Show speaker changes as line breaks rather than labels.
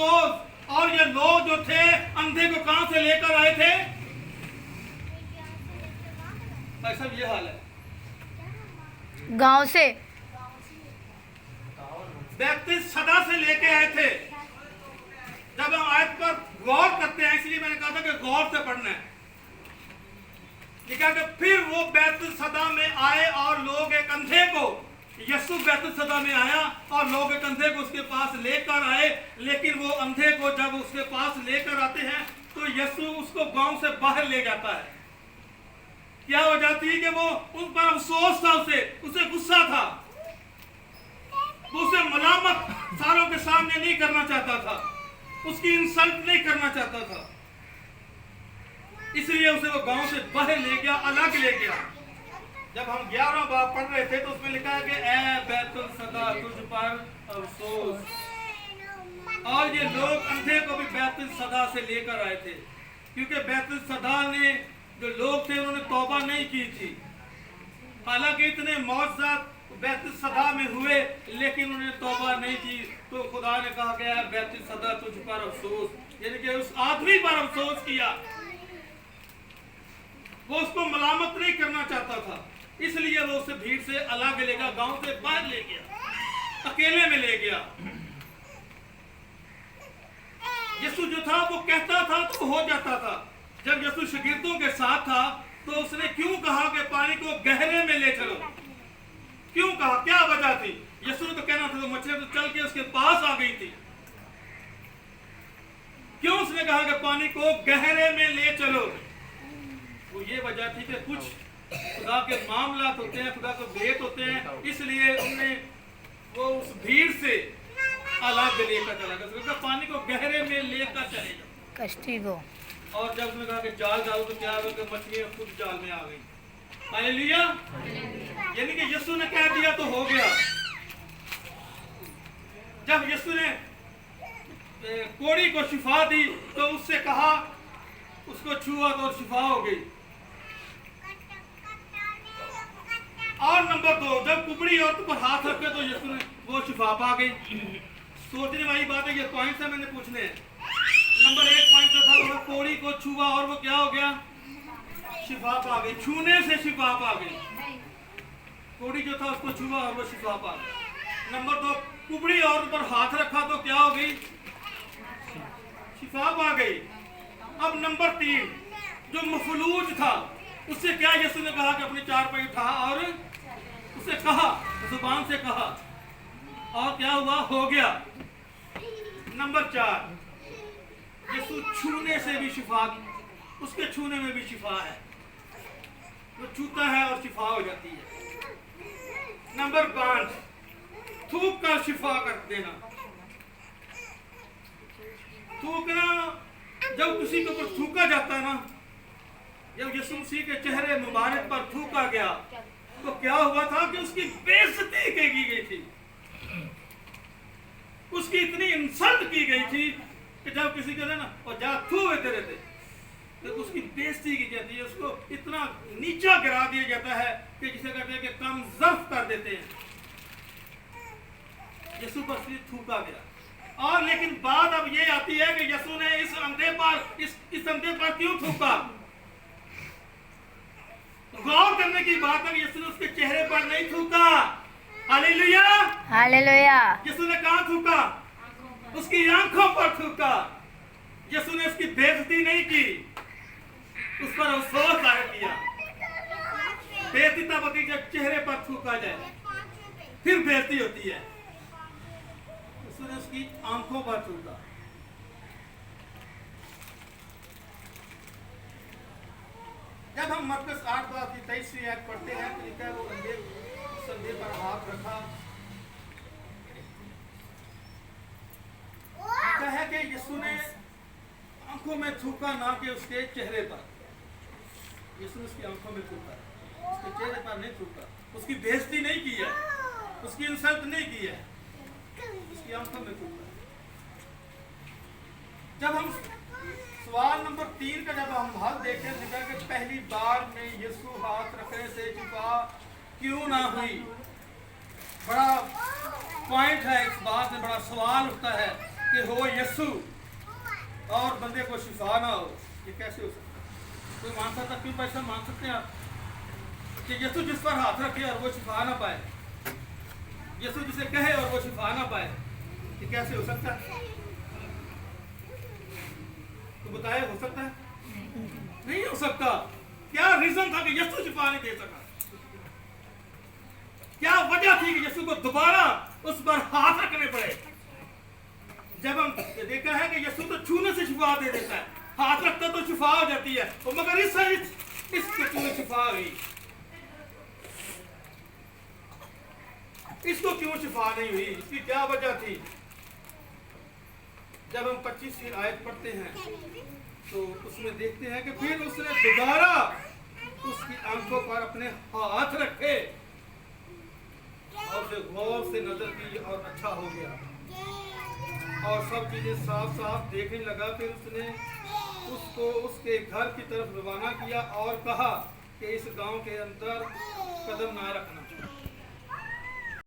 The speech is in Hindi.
अफसोस। और ये लोग जो थे अंधे को कहां से लेकर आए थे? ऐसा ये हाल है,
गांव से,
बैतसैदा से लेके आए थे। जब हम आयत पर गौर करते हैं, इसलिए मैंने कहा था कि गौर से पढ़ना है। लिखा कि फिर वो बैतसैदा में आए और लोग एक अंधे को, यीशु बैतसैदा में आया और लोग एक अंधे को उसके पास लेकर आए। लेकिन वो अंधे को जब उसके पास लेकर आते हैं तो यीशु उसको गांव से बाहर ले जाता है। क्या हो जाती है कि वो उन पर अफसोस था, उसे गुस्सा था, वो उसे मलामत सारों के सामने नहीं करना चाहता था, उसकी इंसल्ट नहीं करना चाहता था, इसलिए उसे वो गांव से बाहर ले गया, अलग ले गया। जब हम 11वां बाब पढ़ रहे थे तो उसमें लिखा है कि ऐ बैतसैदा तुझ पर अफसोस। और ये लोग अंधे को भी बैतसैदा से लेकर आए थे, क्योंकि बैतसैदा ने जो लोग थे उन्होंने तौबा नहीं की थी। हालांकि इतने मौजज़ात बैतसैदा में हुए लेकिन उन्होंने तौबा नहीं की। तो खुदा ने कहा गया बैतसैदा तुझ पर अफसोस, यानी कि उस आदमी पर अफसोस किया। वो उसको मलामत नहीं करना चाहता था, इसलिए वो उसे भीड़ से अलग ले गया, गांव से बाहर ले गया, अकेले में ले गया। यीशु जो था वो कहता था तो हो जाता था। जब यीशु शागिर्दों के साथ था तो उसने क्यों कहा कि पानी को गहरे में ले चलो? क्यों कहा? क्या वजह थी? यीशु ने तो कहना था, तो मछली तो चल के उसके पास आ गई थी। क्यों उसने कहा कि पानी को गहरे में ले चलो? वो ये वजह थी कि कुछ खुदा के मामलात होते हैं, खुदा के भेद होते हैं, इसलिए उन्हें वो उस भीड़ से अलग लेकर चला गया। पानी को गहरे में लेकर चले जाओ,
कश्ती को।
और जब उसने कहा कि जाल डालो तो क्या होगा कि मछलियां खुद जाल में आ गई। हालेलुया। यानी कि यीशु ने कह दिया तो हो गया। जब यीशु ने कोड़ी को शिफा दी तो उससे कहा, उसको छुआ तो शिफा हो गई। और नंबर 2, जब कुबड़ी औरत पर हाथ रखे तो यीशु ने वो शिफा पा गई। सोचने वाली बात है, ये पॉइंट है मैंने पूछने हैं। नंबर 1 पॉइंट जो था वो कोड़ी को छुआ और वो क्या हो गया? शिफा पा गई। छूने से शिफा पा गई। कोड़ी जो था उसको छुआ और वो शिफा पा गई। नंबर 2, कुबड़ी औरत पर हाथ रखा तो क्या हो गई? शिफा पा गई। अब नंबर 3, जो मफलूज था उससे क्या यीशु ने कहा कि अपने 4 पैर उठा, और उसे कहा, जुबान से कहा, और क्या हुआ? हो गया। नंबर 4, यीशु छूने से भी शिफा, उसके छूने में भी शिफा है। वो छूता है और शिफा हो जाती है। नंबर 5, थूक कर शिफा कर देना। थूकना, जब किसी के ऊपर थूका जाता है ना, जब यीशु मसीह के चेहरे मुबारक पर थूका गया तो क्या हुआ था कि उसकी बेइज्जती की गई थी, उसकी इतनी इंसल्ट की गई थी कि जब किसी के ना और जा थू तेरे थे तो उसकी बेइज्जती की जाती है, उसको इतना नीचा गिरा दिया जाता है कि जिसे कहते हैं कि कम ज़र्फ कर देते हैं। यीशु पर सिर्फ थूका गया। और लेकिन बात अब ये आती है कि यीशु ने इस अंधे पर क्यों थूका? गौर करने की बात है कि यीशु ने उसके चेहरे पर नहीं थूका। Hallelujah,
hallelujah.
यीशु ने कहां थूका? उसकी आंखों पर थूका। यीशु ने उसकी बेइज्जती नहीं की, उस पर अफसोस जाहिर किया। बेइज्जती तब होती है जब चेहरे पर थूका जाए, फिर बेइज्जती होती है। यीशु ने उसकी आंखों पर थूका। जब हम मरकस 8:23 आयत पढ़ते हैं तो लिखा है वो अंधे पर हाथ रखा। लिखा है कि यीशु ने आंखों में थूका, ना कि उसके चेहरे पर। यीशु ने उसकी आंखों में थूका, उसके चेहरे पर नहीं थूका। उसकी बेइज्जती नहीं की है, उसकी इंसल्ट नहीं की है, उसकी आंखों में थूका। जब हम सवाल नंबर 3 का जब हम हल देखें, लिखा कि पहली बार में यीशु हाथ रखने से शिफा क्यों ना हुई। बड़ा पॉइंट है इस बात में, बड़ा सवाल उठता है कि हो यीशु और बंदे को शिफा ना हो, ये कैसे हो सकता है? कोई मान सकता? क्यों पैसा मान सकते हैं आप कि यीशु जिस पर हाथ रखे और वो शिफा ना पाए, यीशु जिसे कहे और वो शिफा ना पाए, ये कैसे हो सकता है? तो बताए, हो सकता है? नहीं हो सकता। क्या रीजन था कि यीशु शिफा नहीं दे सका? क्या वजह थी कि यीशु को दोबारा उस पर हाथ रखने पड़े? जब हम देखा है कि यीशु तो छूने से शिफा दे देता है, हाथ रखता तो शिफा हो जाती है, और मगर इसके क्यों शिफा हुई? इसको क्यों शिफा नहीं हुई? इसकी क्या वजह थी? जब हम 25वीं आयत पढ़ते हैं तो उसमें देखते हैं कि फिर उसने दोबारा उसकी आंखों पर अपने हाथ रखे और उसे गौर से नजर की और अच्छा हो गया और सब चीजें साफ साफ देखने लगा। फिर उसने उसको उसके घर की तरफ रवाना किया और कहा कि इस गांव के अंदर कदम ना रखना।